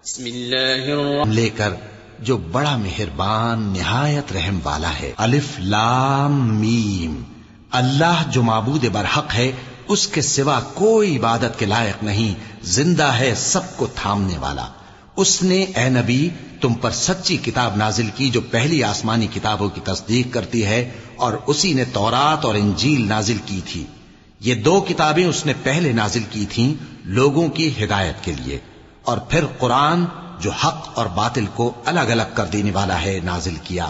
بسم اللہ الرحمن لے کر جو بڑا مہربان نہایت رحم والا ہے۔ الف لام میم، اللہ جو معبود برحق ہے اس کے سوا کوئی عبادت کے لائق نہیں، زندہ ہے سب کو تھامنے والا۔ اس نے اے نبی تم پر سچی کتاب نازل کی جو پہلی آسمانی کتابوں کی تصدیق کرتی ہے، اور اسی نے تورات اور انجیل نازل کی تھی۔ یہ دو کتابیں اس نے پہلے نازل کی تھیں لوگوں کی ہدایت کے لیے، اور پھر قرآن جو حق اور باطل کو الگ الگ کر دینے والا ہے نازل کیا۔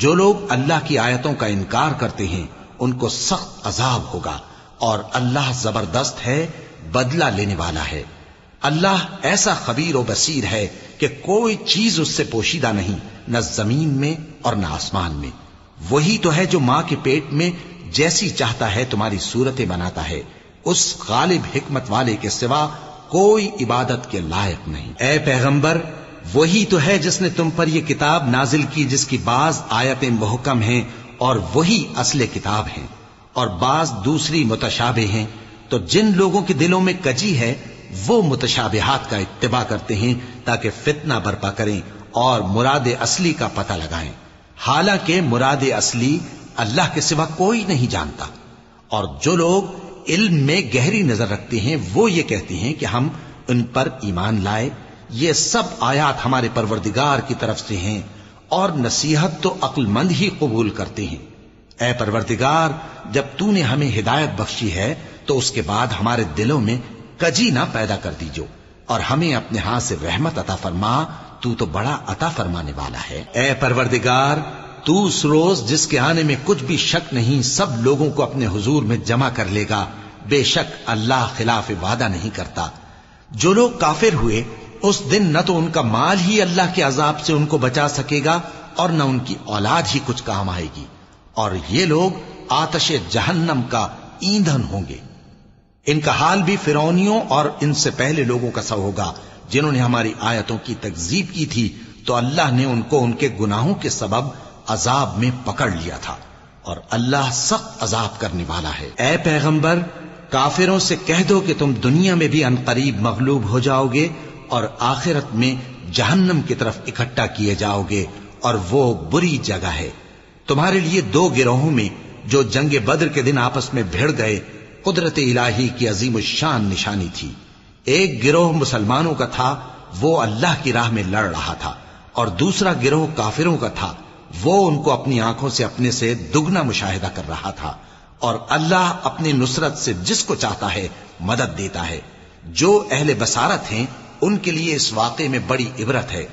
جو لوگ اللہ کی آیتوں کا انکار کرتے ہیں ان کو سخت عذاب ہوگا، اور اللہ زبردست ہے، بدلہ لینے والا ہے۔ اللہ ایسا خبیر و بصیر ہے کہ کوئی چیز اس سے پوشیدہ نہیں، نہ زمین میں اور نہ آسمان میں۔ وہی تو ہے جو ماں کے پیٹ میں جیسی چاہتا ہے تمہاری صورتیں بناتا ہے، اس غالب حکمت والے کے سوا کوئی عبادت کے لائق نہیں۔ اے پیغمبر، وہی تو ہے جس نے تم پر یہ کتاب نازل کی جس کی بعض آیتیں محکم ہیں اور وہی اصل کتاب ہیں، اور بعض دوسری متشابہ ہیں۔ تو جن لوگوں کے دلوں میں کجی ہے وہ متشابہات کا اتباع کرتے ہیں تاکہ فتنہ برپا کریں اور مراد اصلی کا پتہ لگائیں، حالانکہ مراد اصلی اللہ کے سوا کوئی نہیں جانتا۔ اور جو لوگ علم میں گہری نظر رکھتے ہیں وہ یہ کہتے ہیں کہ ہم ان پر ایمان لائے۔ یہ سب آیات ہمارے پروردگار کی طرف سے ہیں، اور نصیحت تو عقل مند ہی قبول کرتے ہیں۔ اے پروردگار، جب تو نے ہمیں ہدایت بخشی ہے تو اس کے بعد ہمارے دلوں میں کجی نہ پیدا کر دیجو، اور ہمیں اپنے ہاتھ سے رحمت عطا فرما، تو بڑا عطا فرمانے والا ہے۔ اے پروردگار، تو اس روز جس کے آنے میں کچھ بھی شک نہیں سب لوگوں کو اپنے حضور میں جمع کر لے گا۔ بے شک اللہ خلاف وعدہ نہیں کرتا۔ جو لوگ کافر ہوئے اس دن نہ تو ان کا مال ہی اللہ کے عذاب سے ان کو بچا سکے گا اور نہ ان کی اولاد ہی کچھ کام آئے گی، اور یہ لوگ آتش جہنم کا ایندھن ہوں گے۔ ان کا حال بھی فرعونیوں اور ان سے پہلے لوگوں کا سا ہوگا جنہوں نے ہماری آیتوں کی تکذیب کی تھی، تو اللہ نے ان کو ان کے گناہوں کے سبب عذاب میں پکڑ لیا تھا، اور اللہ سخت عذاب کرنے والا ہے۔ اے پیغمبر، کافروں سے کہہ دو کہ تم دنیا میں بھی عنقریب مغلوب ہو جاؤ گے اور آخرت میں جہنم کی طرف اکٹھا کیے جاؤ گے، اور وہ بری جگہ ہے۔ تمہارے لیے دو گروہوں میں جو جنگ بدر کے دن آپس میں بھڑ گئے قدرت الہی کی عظیم الشان نشانی تھی۔ ایک گروہ مسلمانوں کا تھا، وہ اللہ کی راہ میں لڑ رہا تھا، اور دوسرا گروہ کافروں کا تھا، وہ ان کو اپنی آنکھوں سے اپنے سے دگنا مشاہدہ کر رہا تھا۔ اور اللہ اپنی نصرت سے جس کو چاہتا ہے مدد دیتا ہے۔ جو اہل بصارت ہیں ان کے لیے اس واقعے میں بڑی عبرت ہے۔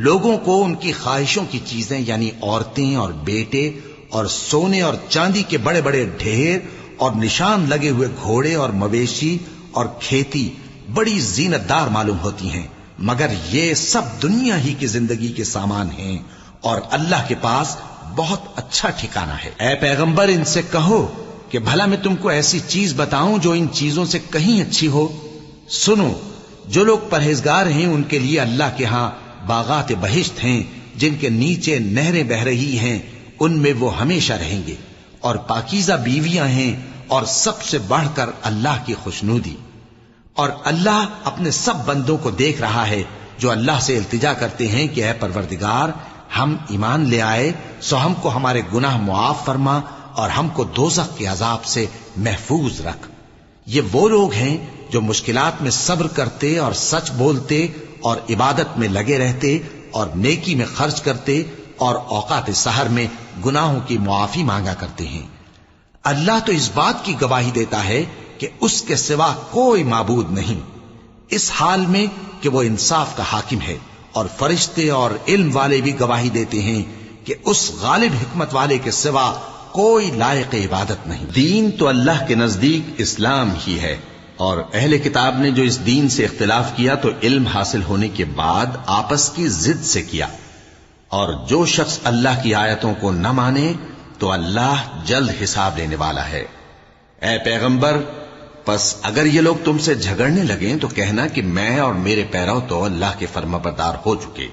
لوگوں کو ان کی خواہشوں کی چیزیں یعنی عورتیں اور بیٹے اور سونے اور چاندی کے بڑے بڑے ڈھیر اور نشان لگے ہوئے گھوڑے اور مویشی اور کھیتی بڑی زینت دار معلوم ہوتی ہیں، مگر یہ سب دنیا ہی کی زندگی کے سامان ہیں، اور اللہ کے پاس بہت اچھا ٹھکانہ ہے۔ اے پیغمبر، ان سے کہو کہ بھلا میں تم کو ایسی چیز بتاؤں جو ان چیزوں سے کہیں اچھی ہو؟ سنو، جو لوگ پرہیزگار ہیں ان کے لیے اللہ کے ہاں باغات بہشت ہیں جن کے نیچے نہریں بہ رہی ہیں، ان میں وہ ہمیشہ رہیں گے، اور پاکیزہ بیویاں ہیں، اور سب سے بڑھ کر اللہ کی خوشنودی۔ اور اللہ اپنے سب بندوں کو دیکھ رہا ہے جو اللہ سے التجا کرتے ہیں کہ اے پروردگار، ہم ایمان لے آئے سو ہم کو ہمارے گناہ معاف فرما اور ہم کو دوزخ کے عذاب سے محفوظ رکھ۔ یہ وہ لوگ ہیں جو مشکلات میں صبر کرتے اور سچ بولتے اور عبادت میں لگے رہتے اور نیکی میں خرچ کرتے اور اوقات سحر میں گناہوں کی معافی مانگا کرتے ہیں۔ اللہ تو اس بات کی گواہی دیتا ہے کہ اس کے سوا کوئی معبود نہیں، اس حال میں کہ وہ انصاف کا حاکم ہے، اور فرشتے اور علم والے بھی گواہی دیتے ہیں کہ اس غالب حکمت والے کے سوا کوئی لائق عبادت نہیں۔ دین تو اللہ کے نزدیک اسلام ہی ہے، اور اہل کتاب نے جو اس دین سے اختلاف کیا تو علم حاصل ہونے کے بعد آپس کی ضد سے کیا، اور جو شخص اللہ کی آیتوں کو نہ مانے تو اللہ جلد حساب لینے والا ہے۔ اے پیغمبر، پس اگر یہ لوگ تم سے جھگڑنے لگیں تو کہنا کہ میں اور میرے پیرو تو اللہ کے فرمانبردار ہو چکے،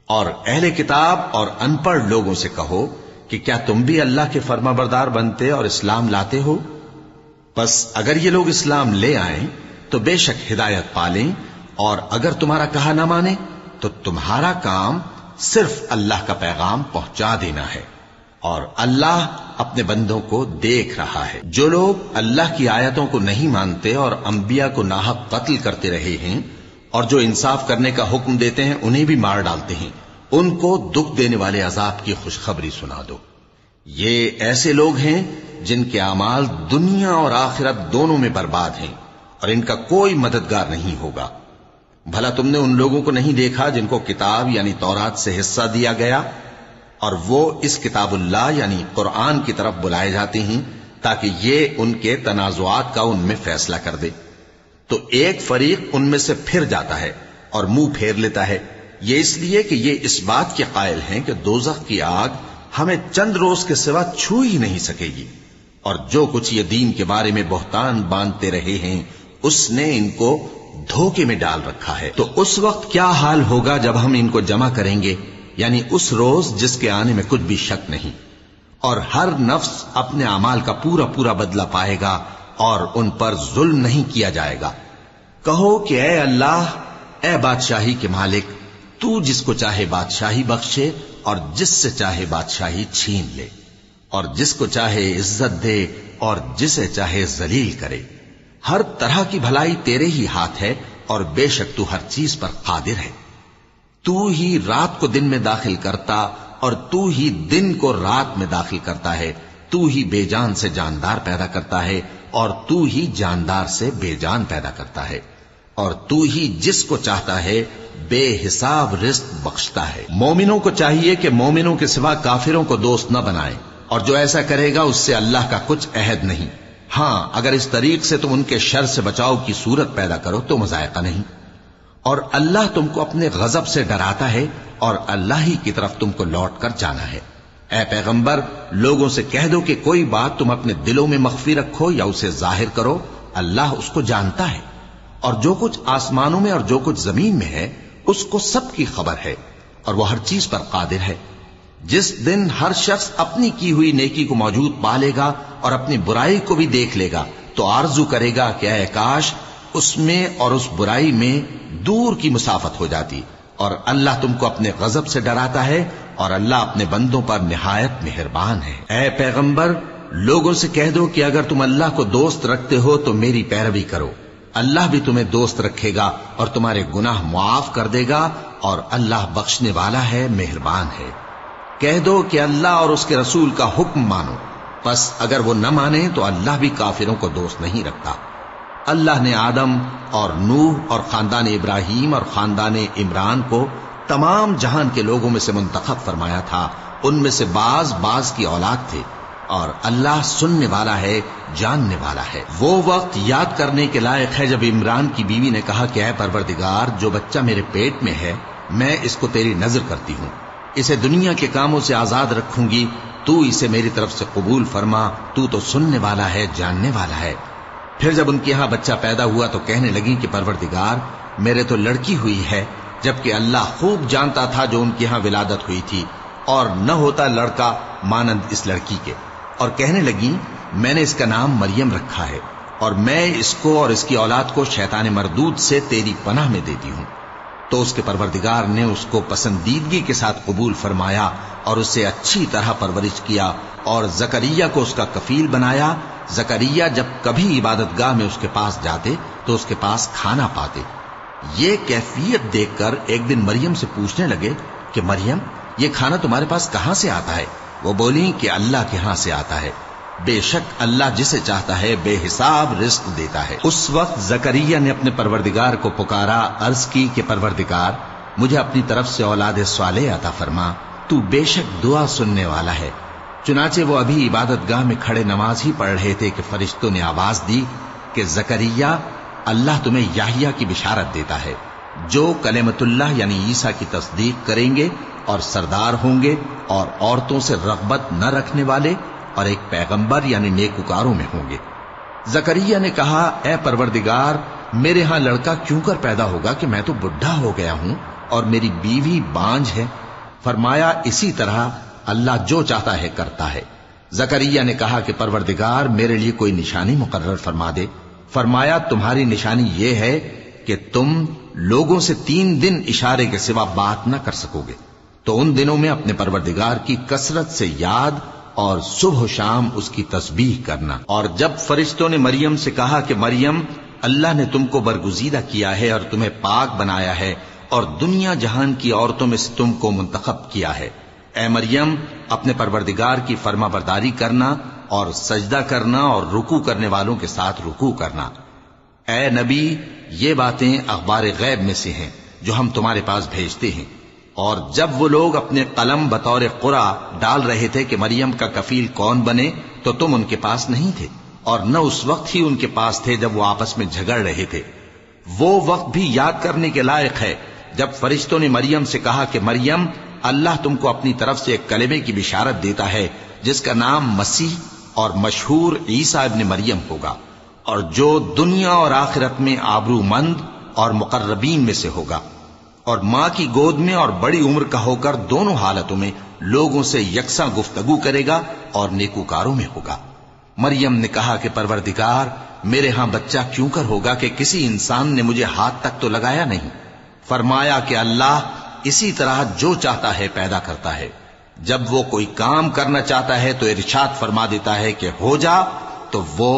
اور اہل کتاب اور ان پڑھ لوگوں سے کہو کہ کیا تم بھی اللہ کے فرمانبردار بنتے اور اسلام لاتے ہو؟ پس اگر یہ لوگ اسلام لے آئیں تو بے شک ہدایت پالیں، اور اگر تمہارا کہا نہ مانے تو تمہارا کام صرف اللہ کا پیغام پہنچا دینا ہے، اور اللہ اپنے بندوں کو دیکھ رہا ہے۔ جو لوگ اللہ کی آیتوں کو نہیں مانتے اور انبیاء کو ناحق قتل کرتے رہے ہیں اور جو انصاف کرنے کا حکم دیتے ہیں انہیں بھی مار ڈالتے ہیں، ان کو دکھ دینے والے عذاب کی خوشخبری سنا دو۔ یہ ایسے لوگ ہیں جن کے اعمال دنیا اور آخرت دونوں میں برباد ہیں اور ان کا کوئی مددگار نہیں ہوگا۔ بھلا تم نے ان لوگوں کو نہیں دیکھا جن کو کتاب یعنی تورات سے حصہ دیا گیا اور وہ اس کتاب اللہ یعنی قرآن کی طرف بلائے جاتے ہیں تاکہ یہ ان کے تنازعات کا ان میں فیصلہ کر دے، تو ایک فریق ان میں سے پھر جاتا ہے اور منہ پھیر لیتا ہے، یہ اس لیے کہ یہ اس بات کے قائل ہیں کہ دوزخ کی آگ ہمیں چند روز کے سوا چھو ہی نہیں سکے گی، اور جو کچھ یہ دین کے بارے میں بہتان باندھتے رہے ہیں اس نے ان کو دھوکے میں ڈال رکھا ہے۔ تو اس وقت کیا حال ہوگا جب ہم ان کو جمع کریں گے، یعنی اس روز جس کے آنے میں کچھ بھی شک نہیں، اور ہر نفس اپنے اعمال کا پورا پورا بدلہ پائے گا اور ان پر ظلم نہیں کیا جائے گا۔ کہو کہ اے اللہ، اے بادشاہی کے مالک، تو جس کو چاہے بادشاہی بخشے اور جس سے چاہے بادشاہی چھین لے، اور جس کو چاہے عزت دے اور جسے چاہے ذلیل کرے۔ ہر طرح کی بھلائی تیرے ہی ہاتھ ہے اور بے شک تو ہر چیز پر قادر ہے۔ تو ہی رات کو دن میں داخل کرتا اور تو ہی دن کو رات میں داخل کرتا ہے، تو ہی بے جان سے جاندار پیدا کرتا ہے اور تو ہی جاندار سے بے جان پیدا کرتا ہے، اور تو ہی جس کو چاہتا ہے بے حساب رزق بخشتا ہے۔ مومنوں کو چاہیے کہ مومنوں کے سوا کافروں کو دوست نہ بنائیں، اور جو ایسا کرے گا اس سے اللہ کا کچھ عہد نہیں۔ ہاں، اگر اس طریق سے تم ان کے شر سے بچاؤ کی صورت پیدا کرو تو مذائقہ نہیں، اور اللہ تم کو اپنے غضب سے ڈراتا ہے اور اللہ ہی کی طرف تم کو لوٹ کر جانا ہے۔ اے پیغمبر، لوگوں سے کہہ دو کہ کوئی بات تم اپنے دلوں میں مخفی رکھو یا اسے ظاہر کرو، اللہ اس کو جانتا ہے، اور جو کچھ آسمانوں میں اور جو کچھ زمین میں ہے اس کو سب کی خبر ہے، اور وہ ہر چیز پر قادر ہے۔ جس دن ہر شخص اپنی کی ہوئی نیکی کو موجود پا لے گا اور اپنی برائی کو بھی دیکھ لے گا تو آرزو کرے گا کہ اے کاش اس میں اور اس برائی میں دور کی مسافت ہو جاتی، اور اللہ تم کو اپنے غضب سے ڈراتا ہے اور اللہ اپنے بندوں پر نہایت مہربان ہے۔ اے پیغمبر، لوگوں سے کہہ دو کہ اگر تم اللہ کو دوست رکھتے ہو تو میری پیروی کرو، اللہ بھی تمہیں دوست رکھے گا اور تمہارے گناہ معاف کر دے گا، اور اللہ بخشنے والا ہے، مہربان ہے۔ کہہ دو کہ اللہ اور اس کے رسول کا حکم مانو، پس اگر وہ نہ مانے تو اللہ بھی کافروں کو دوست نہیں رکھتا۔ اللہ نے آدم اور نوح اور خاندان ابراہیم اور خاندان عمران کو تمام جہان کے لوگوں میں سے منتخب فرمایا تھا، ان میں سے بعض کی اولاد تھے، اور اللہ سننے والا ہے، جاننے والا ہے۔ وہ وقت یاد کرنے کے لائق ہے جب عمران کی بیوی نے کہا کہ اے پروردگار، جو بچہ میرے پیٹ میں ہے میں اس کو تیری نذر کرتی ہوں، اسے دنیا کے کاموں سے آزاد رکھوں گی، تو اسے میری طرف سے قبول فرما، تو سننے والا ہے، جاننے والا ہے۔ پھر جب ان کے ہاں بچہ پیدا ہوا تو کہنے لگی کہ پروردگار، میرے تو لڑکی ہوئی ہے، جبکہ اللہ خوب جانتا تھا جو ان کے ہاں ولادت ہوئی تھی، اور نہ ہوتا لڑکا مانند اس لڑکی کے۔ اور کہنے لگی میں نے اس کا نام مریم رکھا ہے، اور میں اس کو اور اس کی اولاد کو شیطان مردود سے تیری پناہ میں دیتی ہوں۔ تو اس کے پروردگار نے اس کو پسندیدگی کے ساتھ قبول فرمایا اور اسے اچھی طرح پرورش کیا، اور زکریا کو اس کا کفیل بنایا۔ زکریا جب کبھی عبادت گاہ میں اس کے پاس جاتے تو اس کے پاس کھانا پاتے۔ یہ کیفیت دیکھ کر ایک دن مریم سے پوچھنے لگے کہ مریم، یہ کھانا تمہارے پاس کہاں سے آتا ہے؟ وہ بولی کہ اللہ کے ہاں سے آتا ہے، بے شک اللہ جسے چاہتا ہے بے حساب رزق دیتا ہے۔ اس وقت زکریا نے اپنے پروردگار کو پکارا، عرض کی کہ پروردگار، مجھے اپنی طرف سے اولاد صالح عطا فرما، تو بے شک دعا سننے والا ہے۔ چنانچہ وہ ابھی عبادت گاہ میں کھڑے نماز ہی پڑھ رہے تھے کہ فرشتوں نے آواز دی کہ زکریا، اللہ تمہیں یحییٰ کی بشارت دیتا ہے، جو کلمۃ اللہ یعنی عیسیٰ کی تصدیق کریں گے اور سردار ہوں گے اور عورتوں سے رغبت نہ رکھنے والے، اور ایک پیغمبر یعنی نیکوکاروں میں ہوں گے۔ زکریا نے کہا، اے پروردگار، میرے ہاں لڑکا کیوں کر پیدا ہوگا کہ میں تو بڈھا ہو گیا ہوں اور میری بیوی بانجھ ہے؟ فرمایا، اسی طرح اللہ جو چاہتا ہے کرتا ہے۔ زکریا نے کہا کہ پروردگار، میرے لیے کوئی نشانی مقرر فرما دے۔ فرمایا، تمہاری نشانی یہ ہے کہ تم لوگوں سے 3 دن اشارے کے سوا بات نہ کر سکو گے، تو ان دنوں میں اپنے پروردگار کی کثرت سے یاد اور صبح و شام اس کی تسبیح کرنا۔ اور جب فرشتوں نے مریم سے کہا کہ مریم، اللہ نے تم کو برگزیدہ کیا ہے اور تمہیں پاک بنایا ہے اور دنیا جہان کی عورتوں میں سے تم کو منتخب کیا ہے، اے مریم اپنے پروردگار کی فرما برداری کرنا اور سجدہ کرنا اور رکوع کرنے والوں کے ساتھ رکوع کرنا۔ اے نبی، یہ باتیں اخبار غیب میں سے ہیں جو ہم تمہارے پاس بھیجتے ہیں۔ اور جب وہ لوگ اپنے قلم بطور قرعہ ڈال رہے تھے کہ مریم کا کفیل کون بنے، تو تم ان کے پاس نہیں تھے، اور نہ اس وقت ہی ان کے پاس تھے جب وہ آپس میں جھگڑ رہے تھے۔ وہ وقت بھی یاد کرنے کے لائق ہے جب فرشتوں نے مریم سے کہا کہ مریم، اللہ تم کو اپنی طرف سے ایک کلمے کی بشارت دیتا ہے جس کا نام مسیح اور مشہور عیسیٰ ابن مریم ہوگا، اور جو دنیا اور آخرت میں آبرو مند اور مقربین میں سے ہوگا، اور ماں کی گود میں اور بڑی عمر کا ہو کر دونوں حالتوں میں لوگوں سے یکساں گفتگو کرے گا اور نیکوکاروں میں ہوگا۔ مریم نے کہا کہ پروردگار، میرے ہاں بچہ کیوں کر ہوگا کہ کسی انسان نے مجھے ہاتھ تک تو لگایا نہیں۔ فرمایا کہ اللہ اسی طرح جو چاہتا ہے پیدا کرتا ہے، جب وہ کوئی کام کرنا چاہتا ہے تو ارشاد فرما دیتا ہے کہ ہو جا، تو وہ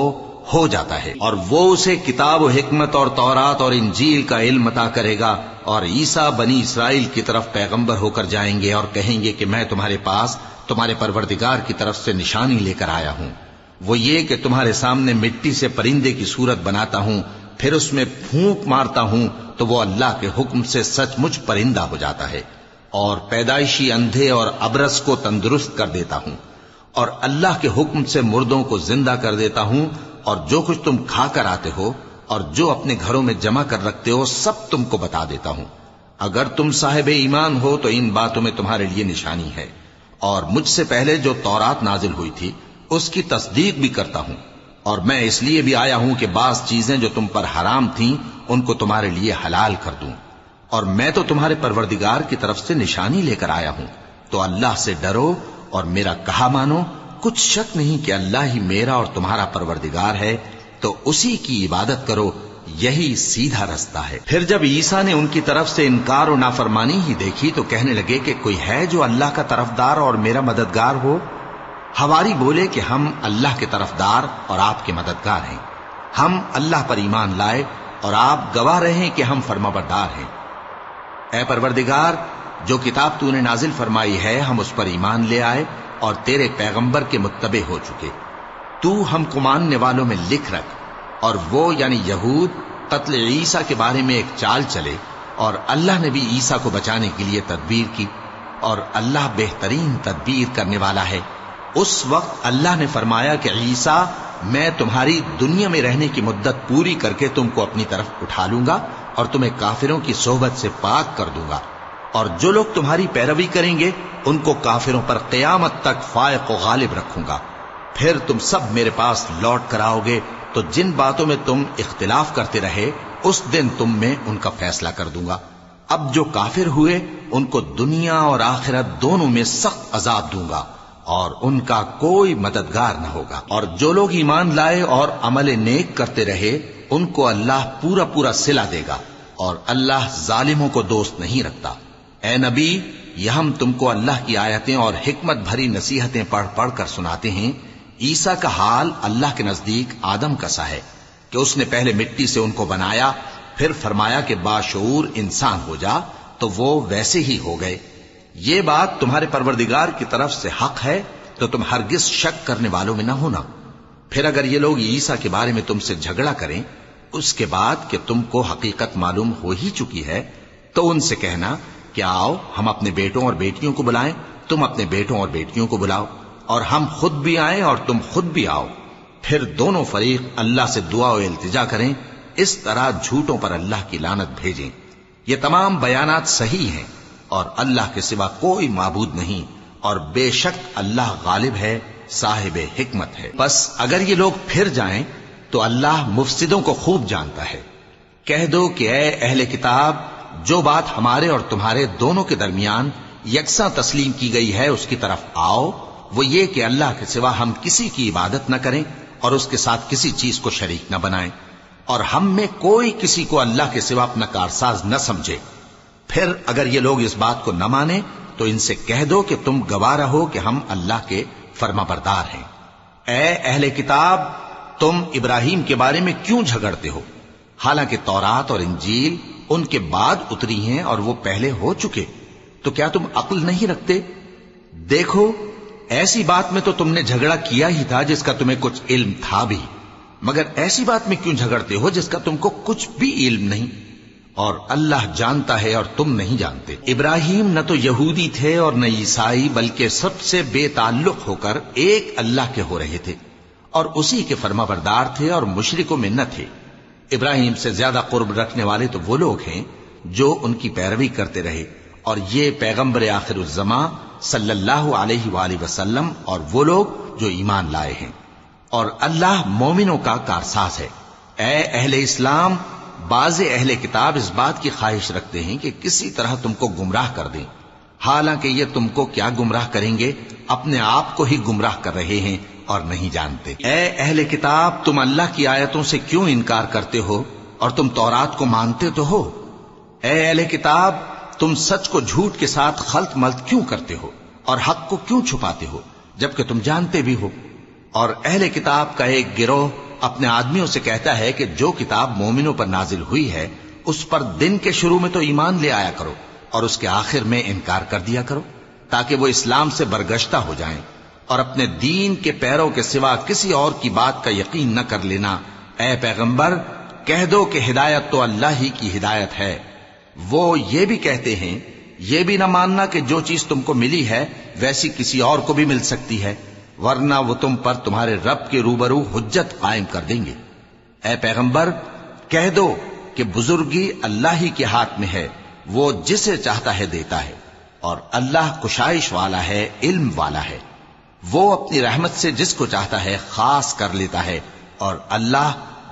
ہو جاتا ہے۔ اور وہ اسے کتاب و حکمت اور تورات اور انجیل کا علم عطا کرے گا، اور عیسیٰ بنی اسرائیل کی طرف پیغمبر ہو کر جائیں گے اور کہیں گے کہ میں تمہارے پاس تمہارے پروردگار کی طرف سے نشانی لے کر آیا ہوں، وہ یہ کہ تمہارے سامنے مٹی سے پرندے کی صورت بناتا ہوں، پھر اس میں پھونک مارتا ہوں تو وہ اللہ کے حکم سے سچ مچ پرندہ ہو جاتا ہے، اور پیدائشی اندھے اور ابرص کو تندرست کر دیتا ہوں، اور اللہ کے حکم سے مردوں کو زندہ کر دیتا ہوں، اور جو کچھ تم کھا کر آتے ہو اور جو اپنے گھروں میں جمع کر رکھتے ہو سب تم کو بتا دیتا ہوں۔ اگر تم صاحب ایمان ہو تو ان باتوں میں تمہارے لیے نشانی ہے، اور مجھ سے پہلے جو تورات نازل ہوئی تھی اس کی تصدیق بھی کرتا ہوں، اور میں اس لیے بھی آیا ہوں کہ بعض چیزیں جو تم پر حرام تھیں ان کو تمہارے لیے حلال کر دوں، اور میں تو تمہارے پروردگار کی طرف سے نشانی لے کر آیا ہوں، تو اللہ سے ڈرو اور میرا کہا مانو۔ کچھ شک نہیں کہ اللہ ہی میرا اور تمہارا پروردگار ہے، تو اسی کی عبادت کرو، یہی سیدھا رستہ ہے۔ پھر جب عیسیٰ نے ان کی طرف سے انکار و نافرمانی ہی دیکھی تو کہنے لگے کہ کوئی ہے جو اللہ کا طرفدار اور میرا مددگار ہو؟ حواری بولے کہ ہم اللہ کے طرفدار اور آپ کے مددگار ہیں، ہم اللہ پر ایمان لائے اور آپ گواہ رہے کہ ہم فرمانبردار ہیں۔ اے پروردگار، جو کتاب تو نے نازل فرمائی ہے ہم اس پر ایمان لے آئے اور تیرے پیغمبر کے متبع ہو چکے، تو ہم کو ماننے والوں میں لکھ رکھ۔ اور وہ یعنی یہود قتل عیسیٰ کے بارے میں ایک چال چلے، اور اللہ نے بھی عیسیٰ کو بچانے کے لیے تدبیر کی، اور اللہ بہترین تدبیر کرنے والا ہے۔ اس وقت اللہ نے فرمایا کہ عیسیٰ، میں تمہاری دنیا میں رہنے کی مدت پوری کر کے تم کو اپنی طرف اٹھا لوں گا اور تمہیں کافروں کی صحبت سے پاک کر دوں گا، اور جو لوگ تمہاری پیروی کریں گے ان کو کافروں پر قیامت تک فائق و غالب رکھوں گا۔ پھر تم سب میرے پاس لوٹ کر آؤ گے تو جن باتوں میں تم اختلاف کرتے رہے اس دن تم میں ان کا فیصلہ کر دوں گا۔ اب جو کافر ہوئے ان کو دنیا اور آخرت دونوں میں سخت عذاب دوں گا، اور ان کا کوئی مددگار نہ ہوگا۔ اور جو لوگ ایمان لائے اور عمل نیک کرتے رہے ان کو اللہ پورا پورا صلہ دے گا، اور اللہ ظالموں کو دوست نہیں رکھتا۔ اے نبی، یہ ہم تم کو اللہ کی آیتیں اور حکمت بھری نصیحتیں پڑھ پڑھ کر سناتے ہیں۔ عیسیٰ کا حال اللہ کے نزدیک آدم کا سا ہے کہ اس نے پہلے مٹی سے ان کو بنایا، پھر فرمایا کہ باشعور انسان ہو جا، تو وہ ویسے ہی ہو گئے۔ یہ بات تمہارے پروردگار کی طرف سے حق ہے، تو تم ہرگز شک کرنے والوں میں نہ ہونا۔ پھر اگر یہ لوگ عیسیٰ کے بارے میں تم سے جھگڑا کریں اس کے بعد کہ تم کو حقیقت معلوم ہو ہی چکی ہے، تو ان سے کہنا کہ آؤ ہم اپنے بیٹوں اور بیٹیوں کو بلائیں، تم اپنے بیٹوں اور بیٹیوں کو بلاؤ، اور ہم خود بھی آئیں اور تم خود بھی آؤ، پھر دونوں فریق اللہ سے دعا و التجا کریں، اس طرح جھوٹوں پر اللہ کی لعنت بھیجیں۔ یہ تمام بیانات صحیح ہیں، اور اللہ کے سوا کوئی معبود نہیں، اور بے شک اللہ غالب ہے، صاحب حکمت ہے۔ بس اگر یہ لوگ پھر جائیں تو اللہ مفسدوں کو خوب جانتا ہے۔ کہہ دو کہ اے اہل کتاب، جو بات ہمارے اور تمہارے دونوں کے درمیان یکساں تسلیم کی گئی ہے اس کی طرف آؤ، وہ یہ کہ اللہ کے سوا ہم کسی کی عبادت نہ کریں اور اس کے ساتھ کسی چیز کو شریک نہ بنائیں۔ اور ہم میں کوئی کسی کو اللہ کے سوا اپنا کارساز نہ سمجھے۔ پھر اگر یہ لوگ اس بات کو نہ مانے تو ان سے کہہ دو کہ تم گواہ رہو کہ ہم اللہ کے فرما بردار ہیں۔ اے اہل کتاب، تم ابراہیم کے بارے میں کیوں جھگڑتے ہو، حالانکہ تورات اور انجیل ان کے بعد اتری ہیں اور وہ پہلے ہو چکے؟ تو کیا تم عقل نہیں رکھتے؟ دیکھو، ایسی بات میں تو تم نے جھگڑا کیا ہی تھا جس کا تمہیں کچھ علم تھا بھی، مگر ایسی بات میں کیوں جھگڑتے ہو جس کا تم کو کچھ بھی علم نہیں؟ اور اللہ جانتا ہے اور تم نہیں جانتے۔ ابراہیم نہ تو یہودی تھے اور نہ عیسائی، بلکہ سب سے بے تعلق ہو کر ایک اللہ کے ہو رہے تھے اور اسی کے فرما بردار تھے اور مشرکوں میں نہ تھے۔ ابراہیم سے زیادہ قرب رکھنے والے تو وہ لوگ ہیں جو ان کی پیروی کرتے رہے، اور یہ پیغمبر آخر الزماں صلی اللہ علیہ وآلہ وسلم اور وہ لوگ جو ایمان لائے ہیں، اور اللہ مومنوں کا کارساز ہے۔ اے اہل اسلام، بعض اہل کتاب اس بات کی خواہش رکھتے ہیں کہ کسی طرح تم کو گمراہ کر دیں، حالانکہ یہ تم کو کیا گمراہ کریں گے، اپنے آپ کو ہی گمراہ کر رہے ہیں اور نہیں جانتے۔ اے اہل کتاب، تم اللہ کی آیتوں سے کیوں انکار کرتے ہو اور تم تورات کو مانتے تو ہو؟ اے اہل کتاب، تم سچ کو جھوٹ کے ساتھ خلط ملط کیوں کرتے ہو اور حق کو کیوں چھپاتے ہو جبکہ تم جانتے بھی ہو؟ اور اہل کتاب کا ایک گروہ اپنے آدمیوں سے کہتا ہے کہ جو کتاب مومنوں پر نازل ہوئی ہے اس پر دن کے شروع میں تو ایمان لے آیا کرو اور اس کے آخر میں انکار کر دیا کرو، تاکہ وہ اسلام سے برگشتہ ہو جائیں، اور اپنے دین کے پیروں کے سوا کسی اور کی بات کا یقین نہ کر لینا۔ اے پیغمبر، کہہ دو کہ ہدایت تو اللہ ہی کی ہدایت ہے۔ وہ یہ بھی کہتے ہیں، یہ بھی نہ ماننا کہ جو چیز تم کو ملی ہے ویسی کسی اور کو بھی مل سکتی ہے، ورنہ وہ تم پر تمہارے رب کے روبرو حجت قائم کر دیں گے۔ اے پیغمبر، کہہ دو کہ بزرگی اللہ ہی کے ہاتھ میں ہے، وہ جسے چاہتا ہے دیتا ہے، اور اللہ کشائش والا ہے، علم والا ہے۔ وہ اپنی رحمت سے جس کو چاہتا ہے خاص کر لیتا ہے، اور اللہ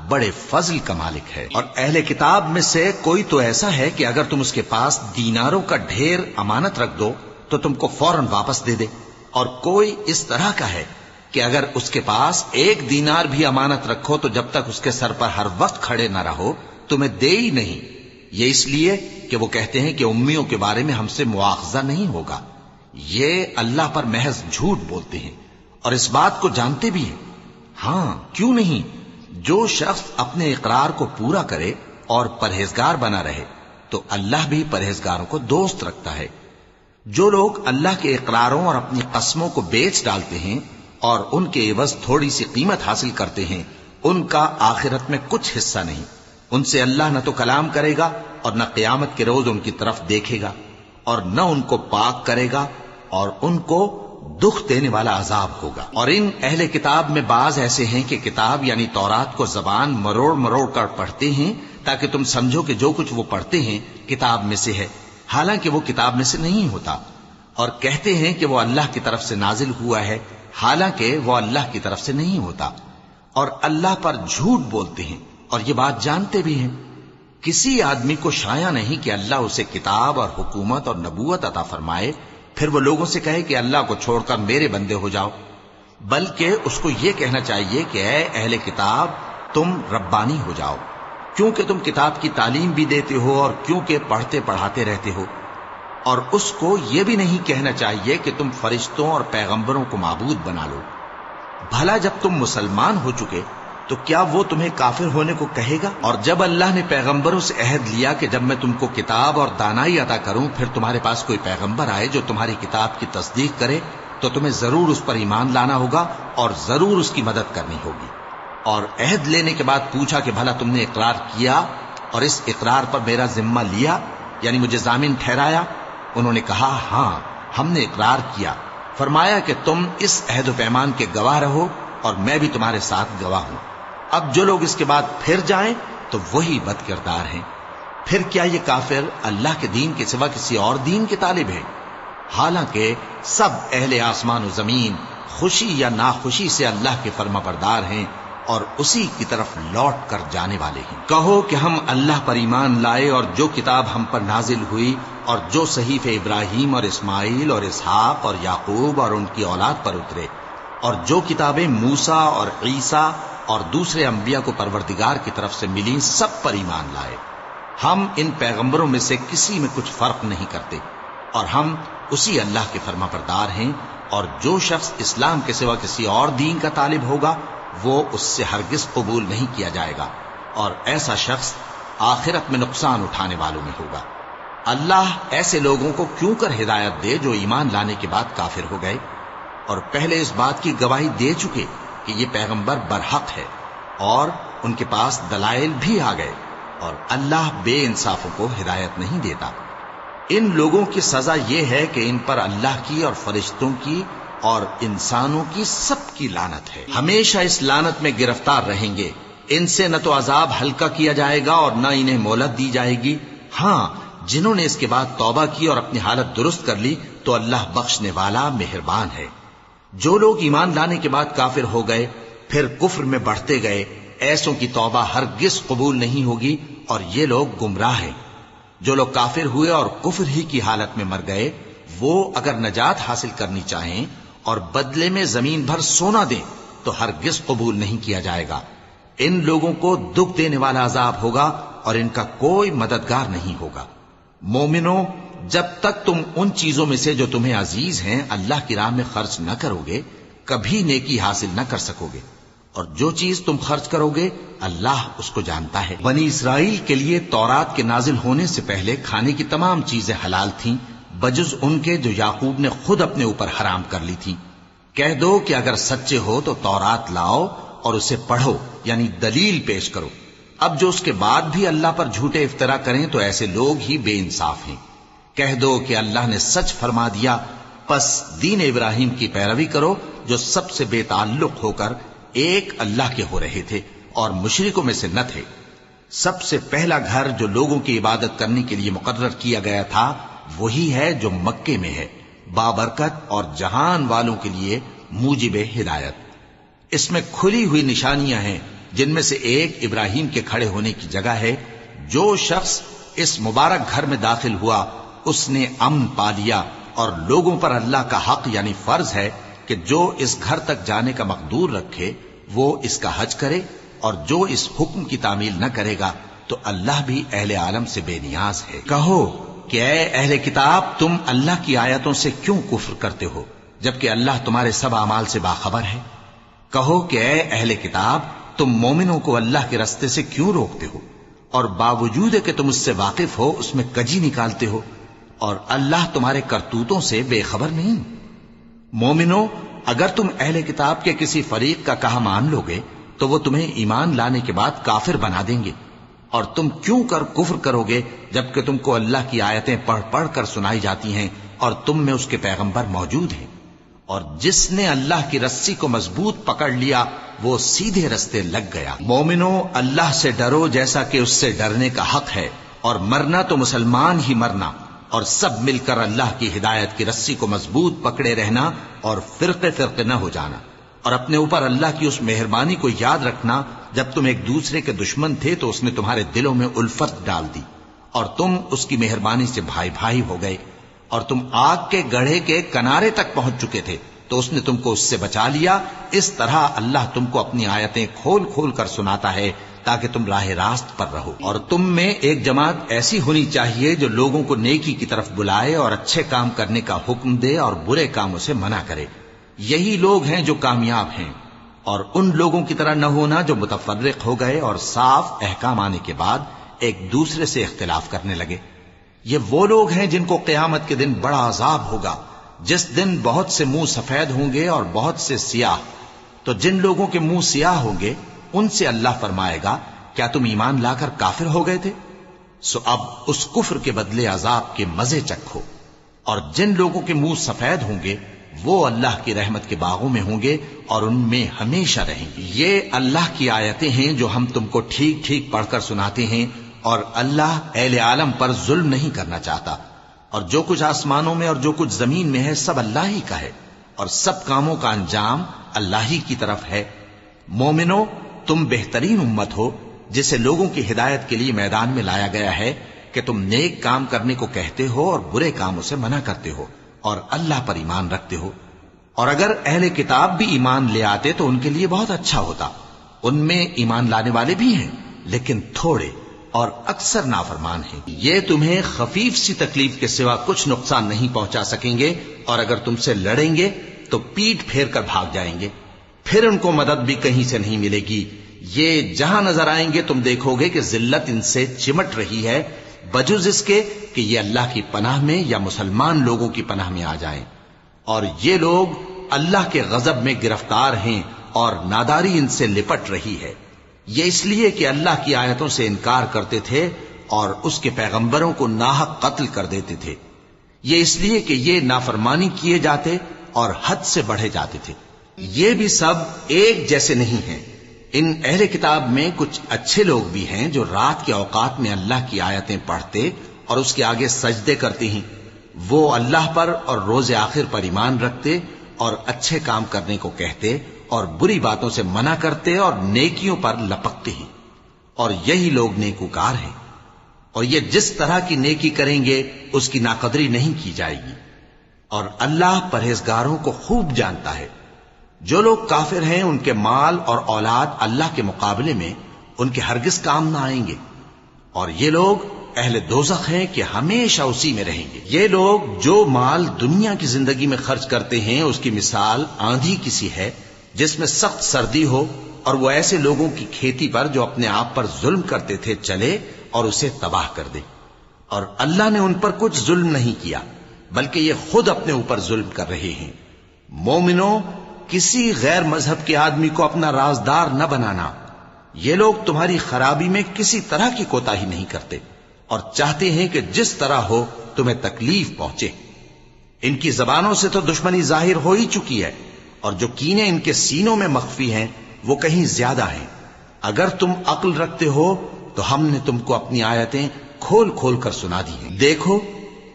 بڑے فضل کا مالک ہے۔ اور اہل کتاب میں سے کوئی تو ایسا ہے کہ اگر تم اس کے پاس دیناروں کا ڈھیر امانت رکھ دو تو تم کو فوراً واپس دے دے، اور کوئی اس طرح کا ہے کہ اگر اس کے پاس 1 دینار بھی امانت رکھو تو جب تک اس کے سر پر ہر وقت کھڑے نہ رہو تمہیں دے ہی نہیں۔ یہ اس لیے کہ وہ کہتے ہیں کہ امیوں کے بارے میں ہم سے مواخذہ نہیں ہوگا۔ یہ اللہ پر محض جھوٹ بولتے ہیں اور اس بات کو جانتے بھی ہیں۔ ہاں، کیوں نہیں؟ جو شخص اپنے اقرار کو پورا کرے اور پرہیزگار بنا رہے تو اللہ بھی پرہیزگاروں کو دوست رکھتا ہے۔ جو لوگ اللہ کے اقراروں اور اپنی قسموں کو بیچ ڈالتے ہیں اور ان کے عوض تھوڑی سی قیمت حاصل کرتے ہیں، ان کا آخرت میں کچھ حصہ نہیں۔ ان سے اللہ نہ تو کلام کرے گا اور نہ قیامت کے روز ان کی طرف دیکھے گا، اور نہ ان کو پاک کرے گا، اور ان کو دکھ دینے والا عذاب ہوگا۔ اور ان اہل کتاب میں بعض ایسے ہیں کہ کتاب یعنی تورات کو زبان مروڑ مروڑ کر پڑھتے ہیں تاکہ تم سمجھو کہ جو کچھ وہ پڑھتے ہیں کتاب میں سے ہے، حالانکہ وہ کتاب میں سے نہیں ہوتا، اور کہتے ہیں کہ وہ اللہ کی طرف سے نازل ہوا ہے، حالانکہ وہ اللہ کی طرف سے نہیں ہوتا، اور اللہ پر جھوٹ بولتے ہیں اور یہ بات جانتے بھی ہیں۔ کسی آدمی کو شایع نہیں کہ اللہ اسے کتاب اور حکومت اور نبوت عطا فرمائے پھر وہ لوگوں سے کہے کہ اللہ کو چھوڑ کر میرے بندے ہو جاؤ، بلکہ اس کو یہ کہنا چاہیے کہ اے اہل کتاب، تم ربانی ہو جاؤ، کیونکہ تم کتاب کی تعلیم بھی دیتے ہو اور کیونکہ پڑھتے پڑھاتے رہتے ہو۔ اور اس کو یہ بھی نہیں کہنا چاہیے کہ تم فرشتوں اور پیغمبروں کو معبود بنا لو۔ بھلا جب تم مسلمان ہو چکے تو کیا وہ تمہیں کافر ہونے کو کہے گا؟ اور جب اللہ نے پیغمبروں سے عہد لیا کہ جب میں تم کو کتاب اور دانائی عطا کروں پھر تمہارے پاس کوئی پیغمبر آئے جو تمہاری کتاب کی تصدیق کرے تو تمہیں ضرور اس پر ایمان لانا ہوگا اور ضرور اس کی مدد کرنی ہوگی۔ اور عہد لینے کے بعد پوچھا کہ بھلا تم نے اقرار کیا اور اس اقرار پر میرا ذمہ لیا، یعنی مجھے ضامن ٹھہرایا؟ انہوں نے کہا ہاں، ہم نے اقرار کیا۔ فرمایا کہ تم اس عہد و پیمان کے گواہ رہو اور میں بھی تمہارے ساتھ گواہ ہوں۔ اب جو لوگ اس کے بعد پھر جائیں تو وہی بد کردار ہیں۔ پھر کیا یہ کافر اللہ کے دین کے سوا کسی اور دین کے طالب ہیں؟ حالانکہ سب اہل آسمان و زمین خوشی یا ناخوشی سے اللہ کے فرما بردار ہیں اور اسی کی طرف لوٹ کر جانے والے ہیں۔ کہو کہ ہم اللہ پر ایمان لائے اور جو کتاب ہم پر نازل ہوئی اور جو صحیفے ابراہیم اور اسماعیل اور اسحاق اور یعقوب اور ان کی اولاد پر اترے، اور جو کتابیں موسیٰ اور عیسیٰ اور دوسرے انبیاء کو پروردگار کی طرف سے ملی سب پر ایمان لائے۔ ہم ان پیغمبروں میں سے کسی میں کچھ فرق نہیں کرتے، اور ہم اسی اللہ کے فرما بردار ہیں، اور جو شخص اسلام کے سوا کسی اور دین کا طالب ہوگا وہ اس سے ہرگز قبول نہیں کیا جائے گا، اور ایسا شخص آخرت میں نقصان اٹھانے والوں میں ہوگا۔ اللہ ایسے لوگوں کو کیوں کر ہدایت دے جو ایمان لانے کے بعد کافر ہو گئے اور پہلے اس بات کی گواہی دے چکے کہ یہ پیغمبر برحق ہے، اور ان کے پاس دلائل بھی آ گئے، اور اللہ بے انصافوں کو ہدایت نہیں دیتا۔ ان لوگوں کی سزا یہ ہے کہ ان پر اللہ کی اور فرشتوں کی اور انسانوں کی سب کی لعنت ہے، ہمیشہ اس لعنت میں گرفتار رہیں گے۔ ان سے نہ تو عذاب ہلکا کیا جائے گا اور نہ انہیں مہلت دی جائے گی۔ ہاں، جنہوں نے اس کے بعد توبہ کی اور اپنی حالت درست کر لی تو اللہ بخشنے والا مہربان ہے۔ جو لوگ ایمان لانے کے بعد کافر ہو گئے پھر کفر میں بڑھتے گئے، ایسوں کی توبہ ہرگز قبول نہیں ہوگی، اور یہ لوگ گمراہ ہیں۔ جو لوگ کافر ہوئے اور کفر ہی کی حالت میں مر گئے، وہ اگر نجات حاصل کرنی چاہیں اور بدلے میں زمین بھر سونا دیں تو ہرگز قبول نہیں کیا جائے گا۔ ان لوگوں کو دکھ دینے والا عذاب ہوگا اور ان کا کوئی مددگار نہیں ہوگا۔ مومنوں، جب تک تم ان چیزوں میں سے جو تمہیں عزیز ہیں اللہ کی راہ میں خرچ نہ کرو گے، کبھی نیکی حاصل نہ کر سکو گے، اور جو چیز تم خرچ کرو گے اللہ اس کو جانتا ہے۔ بنی اسرائیل کے لیے تورات کے نازل ہونے سے پہلے کھانے کی تمام چیزیں حلال تھیں بجز ان کے جو یعقوب نے خود اپنے اوپر حرام کر لی تھی۔ کہہ دو کہ اگر سچے ہو تو تورات لاؤ اور اسے پڑھو، یعنی دلیل پیش کرو۔ اب جو اس کے بعد بھی اللہ پر جھوٹے افطرا کریں تو ایسے لوگ ہی بے انصاف ہیں۔ کہہ دو کہ اللہ نے سچ فرما دیا، پس دین ابراہیم کی پیروی کرو جو سب سے بے تعلق ہو کر ایک اللہ کے ہو رہے تھے اور مشرکوں میں سے نہ تھے۔ سب سے پہلا گھر جو لوگوں کی عبادت کرنے کے لیے مقرر کیا گیا تھا وہی ہے جو مکے میں ہے، بابرکت اور جہان والوں کے لیے موجب ہدایت۔ اس میں کھلی ہوئی نشانیاں ہیں، جن میں سے ایک ابراہیم کے کھڑے ہونے کی جگہ ہے۔ جو شخص اس مبارک گھر میں داخل ہوا اس نے امن پا لیا، اور لوگوں پر اللہ کا حق یعنی فرض ہے کہ جو اس گھر تک جانے کا مقدور رکھے وہ اس کا حج کرے، اور جو اس حکم کی تعمیل نہ کرے گا تو اللہ بھی اہل عالم سے بے نیاز ہے۔ کہو کہ اے اہل کتاب، تم اللہ کی آیتوں سے کیوں کفر کرتے ہو جبکہ اللہ تمہارے سب اعمال سے باخبر ہے؟ کہو کہ اے اہل کتاب، تم مومنوں کو اللہ کے رستے سے کیوں روکتے ہو، اور باوجود کہ تم اس سے واقف ہو اس میں کجی نکالتے ہو، اور اللہ تمہارے کرتوتوں سے بے خبر نہیں؟ مومنو، اگر تم اہل کتاب کے کسی فریق کا کہا مان لو گے تو وہ تمہیں ایمان لانے کے بعد کافر بنا دیں گے، اور تم کیوں کر کفر کرو گے جبکہ تم کو اللہ کی آیتیں پڑھ پڑھ کر سنائی جاتی ہیں اور تم میں اس کے پیغمبر موجود ہیں۔ اور جس نے اللہ کی رسی کو مضبوط پکڑ لیا وہ سیدھے رستے لگ گیا۔ مومنو، اللہ سے ڈرو جیسا کہ اس سے ڈرنے کا حق ہے، اور مرنا تو مسلمان ہی مرنا، اور سب مل کر اللہ کی ہدایت کی رسی کو مضبوط پکڑے رہنا اور فرقے فرقے نہ ہو جانا، اور اپنے اوپر اللہ کی اس مہربانی کو یاد رکھنا جب تم ایک دوسرے کے دشمن تھے تو اس نے تمہارے دلوں میں الفت ڈال دی اور تم اس کی مہربانی سے بھائی بھائی ہو گئے، اور تم آگ کے گڑھے کے کنارے تک پہنچ چکے تھے تو اس نے تم کو اس سے بچا لیا۔ اس طرح اللہ تم کو اپنی آیتیں کھول کھول کر سناتا ہے تاکہ تم راہ راست پر رہو۔ اور تم میں ایک جماعت ایسی ہونی چاہیے جو لوگوں کو نیکی کی طرف بلائے اور اچھے کام کرنے کا حکم دے اور برے کاموں سے منع کرے۔ یہی لوگ ہیں جو کامیاب ہیں، اور ان لوگوں کی طرح نہ ہونا جو متفرق ہو گئے اور صاف احکام آنے کے بعد ایک دوسرے سے اختلاف کرنے لگے۔ یہ وہ لوگ ہیں جن کو قیامت کے دن بڑا عذاب ہوگا، جس دن بہت سے منہ سفید ہوں گے اور بہت سے سیاہ۔ تو جن لوگوں کے منہ سیاہ ہوں گے ان سے اللہ فرمائے گا، کیا تم ایمان لا کر کافر ہو گئے تھے؟ سو اب اس کفر کے بدلے عذاب کے مزے چکھو۔ اور جن لوگوں کے منہ سفید ہوں گے وہ اللہ کی رحمت کے باغوں میں ہوں گے اور ان میں ہمیشہ رہیں گے۔ یہ اللہ کی آیتیں ہیں جو ہم تم کو ٹھیک ٹھیک پڑھ کر سناتے ہیں، اور اللہ اہل عالم پر ظلم نہیں کرنا چاہتا۔ اور جو کچھ آسمانوں میں اور جو کچھ زمین میں ہے سب اللہ ہی کا ہے، اور سب کاموں کا انجام اللہ ہی کی طرف ہے۔ مومنو، تم بہترین امت ہو جسے لوگوں کی ہدایت کے لیے میدان میں لایا گیا ہے کہ تم نیک کام کرنے کو کہتے ہو اور برے کاموں سے منع کرتے ہو اور اللہ پر ایمان رکھتے ہو۔ اور اگر اہل کتاب بھی ایمان لے آتے تو ان کے لیے بہت اچھا ہوتا، ان میں ایمان لانے والے بھی ہیں لیکن تھوڑے اور اکثر نافرمان ہیں۔ یہ تمہیں خفیف سی تکلیف کے سوا کچھ نقصان نہیں پہنچا سکیں گے، اور اگر تم سے لڑیں گے تو پیٹ پھیر کر بھاگ جائیں گے، پھر ان کو مدد بھی کہیں سے نہیں ملے گی۔ یہ جہاں نظر آئیں گے تم دیکھو گے کہ ذلت ان سے چمٹ رہی ہے، بجز اس کے کہ یہ اللہ کی پناہ میں یا مسلمان لوگوں کی پناہ میں آ جائیں۔ اور یہ لوگ اللہ کے غضب میں گرفتار ہیں اور ناداری ان سے لپٹ رہی ہے۔ یہ اس لیے کہ اللہ کی آیتوں سے انکار کرتے تھے اور اس کے پیغمبروں کو ناحق قتل کر دیتے تھے۔ یہ اس لیے کہ یہ نافرمانی کیے جاتے اور حد سے بڑھے جاتے تھے۔ یہ بھی سب ایک جیسے نہیں ہیں۔ ان اہل کتاب میں کچھ اچھے لوگ بھی ہیں جو رات کے اوقات میں اللہ کی آیتیں پڑھتے اور اس کے آگے سجدے کرتے ہیں۔ وہ اللہ پر اور روز آخر پر ایمان رکھتے اور اچھے کام کرنے کو کہتے اور بری باتوں سے منع کرتے اور نیکیوں پر لپکتے ہیں، اور یہی لوگ نیکوکار ہیں۔ اور یہ جس طرح کی نیکی کریں گے اس کی ناقدری نہیں کی جائے گی، اور اللہ پرہیزگاروں کو خوب جانتا ہے۔ جو لوگ کافر ہیں ان کے مال اور اولاد اللہ کے مقابلے میں ان کے ہرگز کام نہ آئیں گے، اور یہ لوگ اہل دوزخ ہیں کہ ہمیشہ اسی میں رہیں گے۔ یہ لوگ جو مال دنیا کی زندگی میں خرچ کرتے ہیں اس کی مثال آندھی کی سی ہے جس میں سخت سردی ہو، اور وہ ایسے لوگوں کی کھیتی پر جو اپنے آپ پر ظلم کرتے تھے چلے اور اسے تباہ کر دے۔ اور اللہ نے ان پر کچھ ظلم نہیں کیا بلکہ یہ خود اپنے اوپر ظلم کر رہے ہیں۔ مومنوں، کسی غیر مذہب کے آدمی کو اپنا رازدار نہ بنانا۔ یہ لوگ تمہاری خرابی میں کسی طرح کی کوتاہی نہیں کرتے اور چاہتے ہیں کہ جس طرح ہو تمہیں تکلیف پہنچے۔ ان کی زبانوں سے تو دشمنی ظاہر ہو ہی چکی ہے، اور جو کینے ان کے سینوں میں مخفی ہیں وہ کہیں زیادہ ہیں۔ اگر تم عقل رکھتے ہو تو ہم نے تم کو اپنی آیتیں کھول کھول کر سنا دی ہیں۔ دیکھو،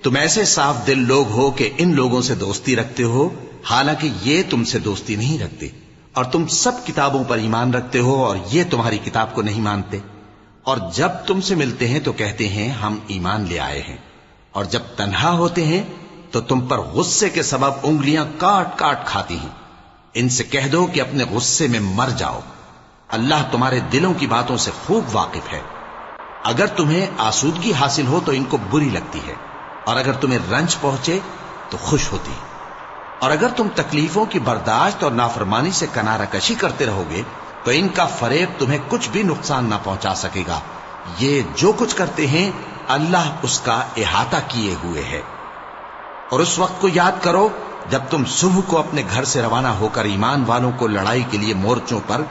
تم ایسے صاف دل لوگ ہو کہ ان لوگوں سے دوستی رکھتے ہو، حالانکہ یہ تم سے دوستی نہیں رکھتے، اور تم سب کتابوں پر ایمان رکھتے ہو اور یہ تمہاری کتاب کو نہیں مانتے۔ اور جب تم سے ملتے ہیں تو کہتے ہیں ہم ایمان لے آئے ہیں، اور جب تنہا ہوتے ہیں تو تم پر غصے کے سبب انگلیاں کاٹ کاٹ کھاتی ہیں۔ ان سے کہہ دو کہ اپنے غصے میں مر جاؤ، اللہ تمہارے دلوں کی باتوں سے خوب واقف ہے۔ اگر تمہیں آسودگی حاصل ہو تو ان کو بری لگتی ہے، اور اگر تمہیں رنج پہنچے تو خوش ہوتی ہے۔ اور اگر تم تکلیفوں کی برداشت اور نافرمانی سے کنارہ کشی کرتے رہو گے تو ان کا فریب تمہیں کچھ بھی نقصان نہ پہنچا سکے گا۔ یہ جو کچھ کرتے ہیں اللہ اس کا احاطہ کیے ہوئے ہے۔ اور اس وقت کو یاد کرو جب تم صبح کو اپنے گھر سے روانہ ہو کر ایمان والوں کو لڑائی کے لیے مورچوں پر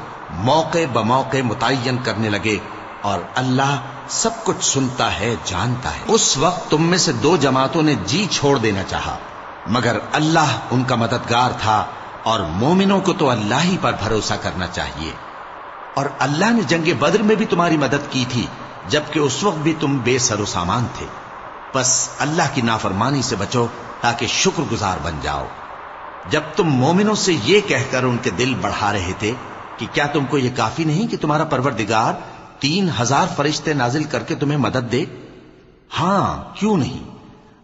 موقع بموقع متعین کرنے لگے، اور اللہ سب کچھ سنتا ہے، جانتا ہے۔ اس وقت تم میں سے دو جماعتوں نے جی چھوڑ دینا چاہا، مگر اللہ ان کا مددگار تھا، اور مومنوں کو تو اللہ ہی پر بھروسہ کرنا چاہیے۔ اور اللہ نے جنگ بدر میں بھی تمہاری مدد کی تھی جبکہ اس وقت بھی تم بے سر و سامان تھے۔ بس اللہ کی نافرمانی سے بچو تاکہ شکر گزار بن جاؤ۔ جب تم مومنوں سے یہ کہہ کر ان کے دل بڑھا رہے تھے کہ کیا تم کو یہ کافی نہیں کہ تمہارا پروردگار 3000 فرشتے نازل کر کے تمہیں مدد دے؟ ہاں، کیوں نہیں؟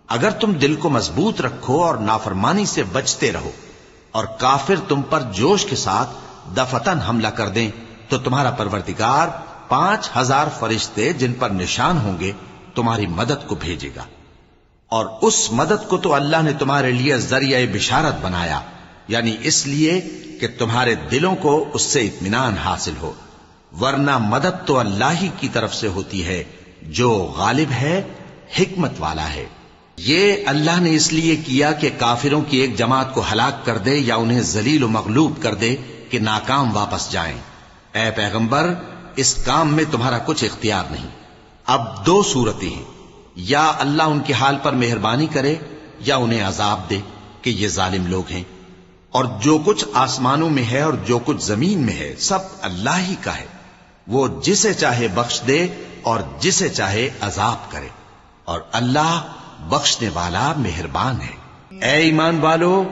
اگر تم دل کو مضبوط رکھو اور نافرمانی سے بچتے رہو، اور کافر تم پر جوش کے ساتھ دفتن حملہ کر دیں تو تمہارا پروردگار 5000 فرشتے جن پر نشان ہوں گے تمہاری مدد کو بھیجے گا۔ اور اس مدد کو تو اللہ نے تمہارے لیے ذریعہ بشارت بنایا، یعنی اس لیے کہ تمہارے دلوں کو اس سے اطمینان حاصل ہو، ورنہ مدد تو اللہ ہی کی طرف سے ہوتی ہے جو غالب ہے، حکمت والا ہے۔ یہ اللہ نے اس لیے کیا کہ کافروں کی ایک جماعت کو ہلاک کر دے یا انہیں ذلیل و مغلوب کر دے کہ ناکام واپس جائیں۔ اے پیغمبر، اس کام میں تمہارا کچھ اختیار نہیں۔ اب دو صورتیں ہیں، یا اللہ ان کے حال پر مہربانی کرے یا انہیں عذاب دے کہ یہ ظالم لوگ ہیں۔ اور جو کچھ آسمانوں میں ہے اور جو کچھ زمین میں ہے سب اللہ ہی کا ہے، وہ جسے چاہے بخش دے اور جسے چاہے عذاب کرے، اور اللہ بخشنے والا مہربان ہے۔ اے ایمان والو،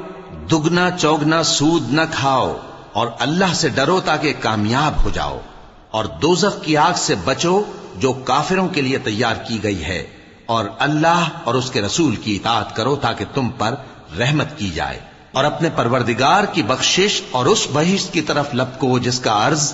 دگنا چوگنا سود نہ کھاؤ اور اللہ سے ڈرو تاکہ کامیاب ہو جاؤ، اور دوزخ کی آگ سے بچو جو کافروں کے لیے تیار کی گئی ہے، اور اللہ اور اس کے رسول کی اطاعت کرو تاکہ تم پر رحمت کی جائے، اور اپنے پروردگار کی بخشش اور اس بہشت کی طرف لپکو جس کا عرض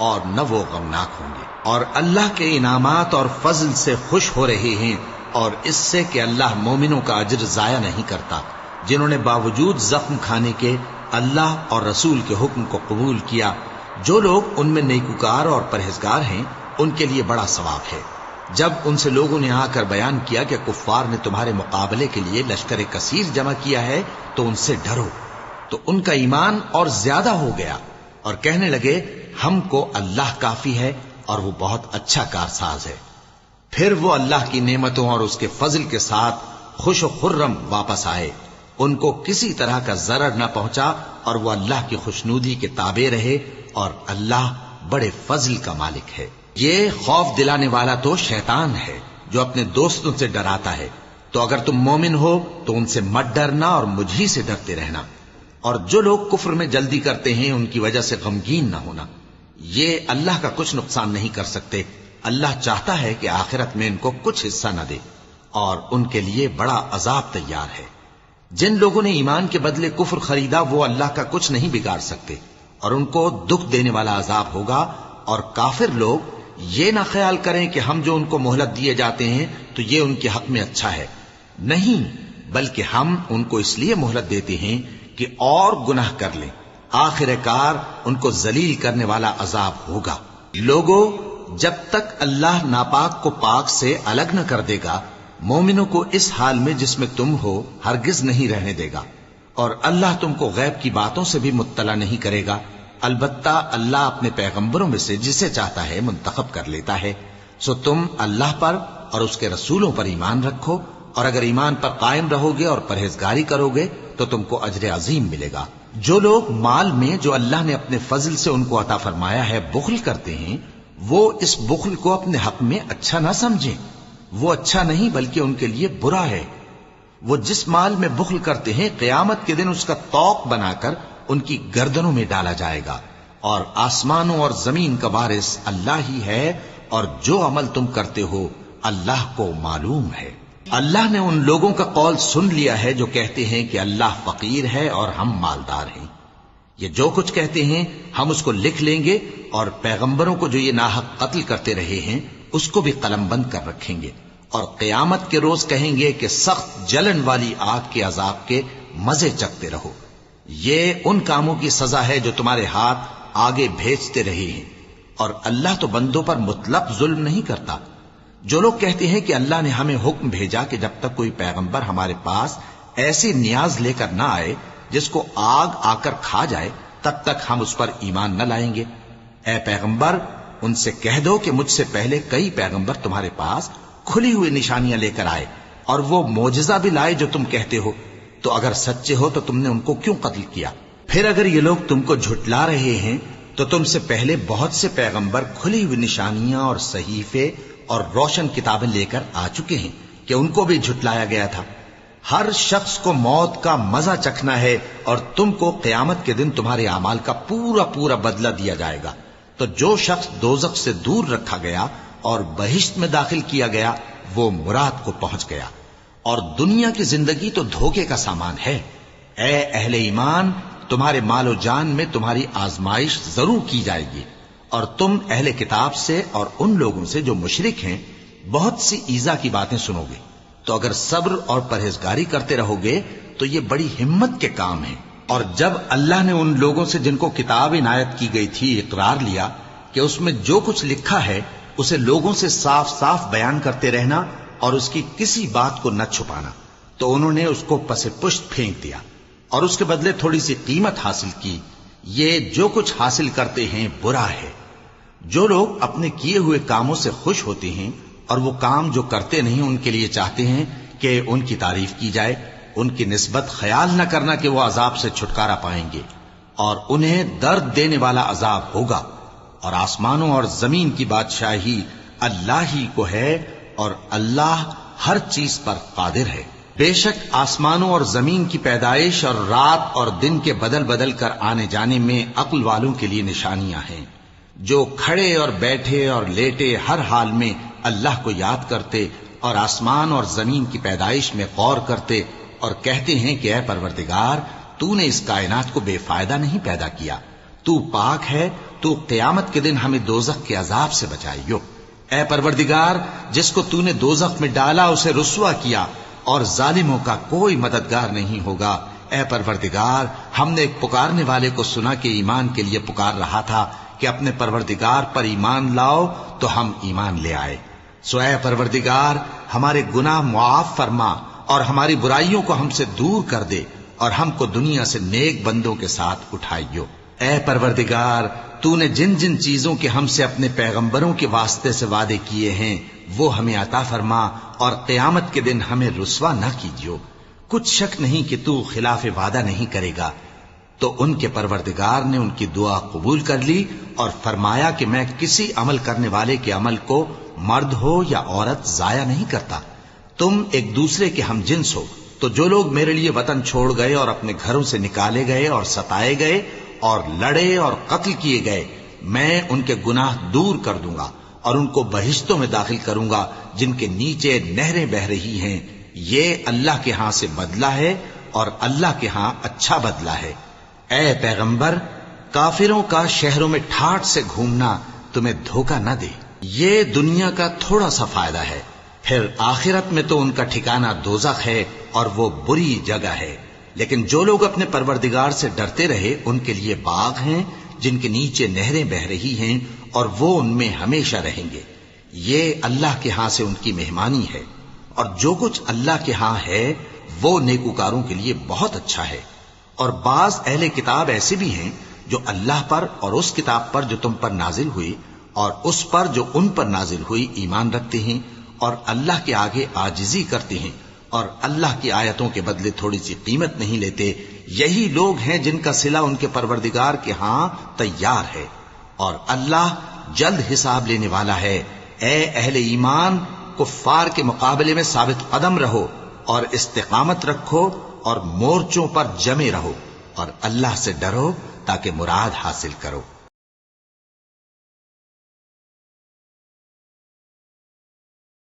اور نہ وہ غمناک ہوں گے، اور اللہ کے انعامات اور فضل سے خوش ہو رہے ہیں، اور اس سے کہ اللہ مومنوں کا اجر ضائع نہیں کرتا، جنہوں نے باوجود زخم کھانے کے اللہ اور رسول کے حکم کو قبول کیا۔ جو لوگ ان میں نیکوکار اور پرہیزگار ہیں ان کے لیے بڑا ثواب ہے۔ جب ان سے لوگوں نے آ کر بیان کیا کہ کفار نے تمہارے مقابلے کے لیے لشکر کثیر جمع کیا ہے تو ان سے ڈرو، تو ان کا ایمان اور زیادہ ہو گیا اور کہنے لگے ہم کو اللہ کافی ہے اور وہ بہت اچھا کارساز ہے۔ پھر وہ اللہ کی نعمتوں اور اس کے فضل کے ساتھ خوش و خرم واپس آئے، ان کو کسی طرح کا ضرر نہ پہنچا اور وہ اللہ کی خوشنودی کے تابع رہے، اور اللہ بڑے فضل کا مالک ہے۔ یہ خوف دلانے والا تو شیطان ہے جو اپنے دوستوں سے ڈراتا ہے، تو اگر تم مومن ہو تو ان سے مت ڈرنا اور مجھ ہی سے ڈرتے رہنا، اور جو لوگ کفر میں جلدی کرتے ہیں ان کی وجہ سے غمگین نہ ہونا، یہ اللہ کا کچھ نقصان نہیں کر سکتے۔ اللہ چاہتا ہے کہ آخرت میں ان کو کچھ حصہ نہ دے، اور ان کے لیے بڑا عذاب تیار ہے۔ جن لوگوں نے ایمان کے بدلے کفر خریدا وہ اللہ کا کچھ نہیں بگاڑ سکتے، اور ان کو دکھ دینے والا عذاب ہوگا۔ اور کافر لوگ یہ نہ خیال کریں کہ ہم جو ان کو مہلت دیے جاتے ہیں تو یہ ان کے حق میں اچھا ہے، نہیں، بلکہ ہم ان کو اس لیے مہلت دیتے ہیں کہ اور گناہ کر لیں، آخر کار ان کو ذلیل کرنے والا عذاب ہوگا۔ لوگوں، جب تک اللہ ناپاک کو پاک سے الگ نہ کر دے گا، مومنوں کو اس حال میں جس میں تم ہو ہرگز نہیں رہنے دے گا، اور اللہ تم کو غیب کی باتوں سے بھی مطلع نہیں کرے گا۔ البتہ اللہ اپنے پیغمبروں میں سے جسے چاہتا ہے منتخب کر لیتا ہے۔ سو تم اللہ پر اور اس کے رسولوں پر ایمان رکھو، اور اگر ایمان پر قائم رہو گے اور پرہیزگاری کرو گے تو تم کو اجر عظیم ملے گا۔ جو لوگ مال میں جو اللہ نے اپنے فضل سے ان کو عطا فرمایا ہے بخل کرتے ہیں، وہ اس بخل کو اپنے حق میں اچھا نہ سمجھیں، وہ اچھا نہیں بلکہ ان کے لیے برا ہے۔ وہ جس مال میں بخل کرتے ہیں قیامت کے دن اس کا طوق بنا کر ان کی گردنوں میں ڈالا جائے گا، اور آسمانوں اور زمین کا وارث اللہ ہی ہے، اور جو عمل تم کرتے ہو اللہ کو معلوم ہے۔ اللہ نے ان لوگوں کا قول سن لیا ہے جو کہتے ہیں کہ اللہ فقیر ہے اور ہم مالدار ہیں۔ یہ جو کچھ کہتے ہیں ہم اس کو لکھ لیں گے، اور پیغمبروں کو جو یہ ناحق قتل کرتے رہے ہیں اس کو بھی قلم بند کر رکھیں گے، اور قیامت کے روز کہیں گے کہ سخت جلن والی آگ کے عذاب کے مزے چکھتے رہو۔ یہ ان کاموں کی سزا ہے جو تمہارے ہاتھ آگے بھیجتے رہے ہیں، اور اللہ تو بندوں پر مطلق ظلم نہیں کرتا۔ جو لوگ کہتے ہیں کہ اللہ نے ہمیں حکم بھیجا کہ جب تک کوئی پیغمبر ہمارے پاس ایسی نیاز لے کر نہ آئے جس کو آگ آ کر کھا جائے تب تک ہم اس پر ایمان نہ لائیں گے، اے پیغمبر ان سے کہہ دو کہ مجھ سے پہلے کئی پیغمبر تمہارے پاس کھلی ہوئی نشانیاں لے کر آئے، اور وہ معجزہ بھی لائے جو تم کہتے ہو، تو اگر سچے ہو تو تم نے ان کو کیوں قتل کیا؟ پھر اگر یہ لوگ تم کو جھٹلا رہے ہیں تو تم سے پہلے بہت سے پیغمبر کھلی ہوئی نشانیاں اور صحیفے اور روشن کتابیں لے کر آ چکے ہیں کہ ان کو بھی جھٹلایا گیا تھا۔ ہر شخص کو موت کا مزہ چکھنا ہے، اور تم کو قیامت کے دن تمہارے اعمال کا پورا پورا بدلہ دیا جائے گا۔ تو جو شخص دوزخ سے دور رکھا گیا اور بہشت میں داخل کیا گیا وہ مراد کو پہنچ گیا، اور دنیا کی زندگی تو دھوکے کا سامان ہے۔ اے اہل ایمان، تمہارے مال و جان میں تمہاری آزمائش ضرور کی جائے گی، اور تم اہل کتاب سے اور ان لوگوں سے جو مشرک ہیں بہت سی ایذا کی باتیں سنو گے، تو اگر صبر اور پرہیزگاری کرتے رہو گے تو یہ بڑی ہمت کے کام ہیں۔ اور جب اللہ نے ان لوگوں سے جن کو کتاب عنایت کی گئی تھی اقرار لیا کہ اس میں جو کچھ لکھا ہے اسے لوگوں سے صاف صاف بیان کرتے رہنا اور اس کی کسی بات کو نہ چھپانا، تو انہوں نے اس کو پس پشت پھینک دیا اور اس کے بدلے تھوڑی سی قیمت حاصل کی۔ یہ جو کچھ حاصل کرتے ہیں برا ہے۔ جو لوگ اپنے کیے ہوئے کاموں سے خوش ہوتے ہیں اور وہ کام جو کرتے نہیں ان کے لیے چاہتے ہیں کہ ان کی تعریف کی جائے، ان کی نسبت خیال نہ کرنا کہ وہ عذاب سے چھٹکارا پائیں گے، اور انہیں درد دینے والا عذاب ہوگا۔ اور آسمانوں اور زمین کی بادشاہی اللہ ہی کو ہے، اور اللہ ہر چیز پر قادر ہے۔ بے شک آسمانوں اور زمین کی پیدائش اور رات اور دن کے بدل بدل کر آنے جانے میں عقل والوں کے لیے نشانیاں ہیں، جو کھڑے اور بیٹھے اور لیٹے ہر حال میں اللہ کو یاد کرتے اور آسمان اور زمین کی پیدائش میں غور کرتے اور کہتے ہیں کہ اے پروردگار، تو نے اس کائنات کو بے فائدہ نہیں پیدا کیا، تو پاک ہے، تو قیامت کے دن ہمیں دوزخ کے عذاب سے بچائیو۔ اے پروردگار، جس کو تو نے دوزخ میں ڈالا اسے رسوا کیا، اور ظالموں کا کوئی مددگار نہیں ہوگا۔ اے پروردگار، ہم نے ایک پکارنے والے کو سنا کہ ایمان کے لیے پکار رہا تھا کہ اپنے پروردگار پر ایمان لاؤ، تو ہم ایمان لے آئے۔ سو اے پروردگار، ہمارے گناہ معاف فرما اور ہماری برائیوں کو ہم سے دور کر دے، اور ہم کو دنیا سے نیک بندوں کے ساتھ اٹھائیو۔ اے پروردگار، تو نے جن جن چیزوں کے ہم سے اپنے پیغمبروں کے واسطے سے وعدے کیے ہیں وہ ہمیں عطا فرما، اور قیامت کے دن ہمیں رسوا نہ کیجیو۔ کچھ شک نہیں کہ تو خلاف وعدہ نہیں کرے گا۔ تو ان کے پروردگار نے ان کی دعا قبول کر لی اور فرمایا کہ میں کسی عمل کرنے والے کے عمل کو مرد ہو یا عورت ضائع نہیں کرتا۔ تم ایک دوسرے کے ہم جنس ہو، تو جو لوگ میرے لیے وطن چھوڑ گئے اور اپنے گھروں سے نکالے گئے اور ستائے گئے اور لڑے اور قتل کیے گئے، میں ان کے گناہ دور کر دوں گا اور ان کو بہشتوں میں داخل کروں گا جن کے نیچے نہریں بہ رہی ہیں۔ یہ اللہ کے ہاں سے بدلہ ہے اور اللہ کے ہاں اچھا بدلہ ہے۔ اے پیغمبر، کافروں کا شہروں میں ٹھاٹ سے گھومنا تمہیں دھوکہ نہ دے۔ یہ دنیا کا تھوڑا سا فائدہ ہے، پھر آخرت میں تو ان کا ٹھکانہ دوزخ ہے اور وہ بری جگہ ہے۔ لیکن جو لوگ اپنے پروردگار سے ڈرتے رہے ان کے لیے باغ ہیں جن کے نیچے نہریں بہ رہی ہیں، اور وہ ان میں ہمیشہ رہیں گے۔ یہ اللہ کے ہاں سے ان کی مہمانی ہے، اور جو کچھ اللہ کے ہاں ہے وہ نیکوکاروں کے لیے بہت اچھا ہے۔ اور بعض اہل کتاب ایسے بھی ہیں جو اللہ پر اور اس کتاب پر جو تم پر نازل ہوئی اور اس پر جو ان پر نازل ہوئی ایمان رکھتے ہیں، اور اللہ کے آگے عاجزی کرتے ہیں، اور اللہ کی آیتوں کے بدلے تھوڑی سی قیمت نہیں لیتے۔ یہی لوگ ہیں جن کا صلہ ان کے پروردگار کے ہاں تیار ہے، اور اللہ جلد حساب لینے والا ہے۔ اے اہل ایمان، کفار کے مقابلے میں ثابت قدم رہو اور استقامت رکھو اور مورچوں پر جمے رہو، اور اللہ سے ڈرو تاکہ مراد حاصل کرو۔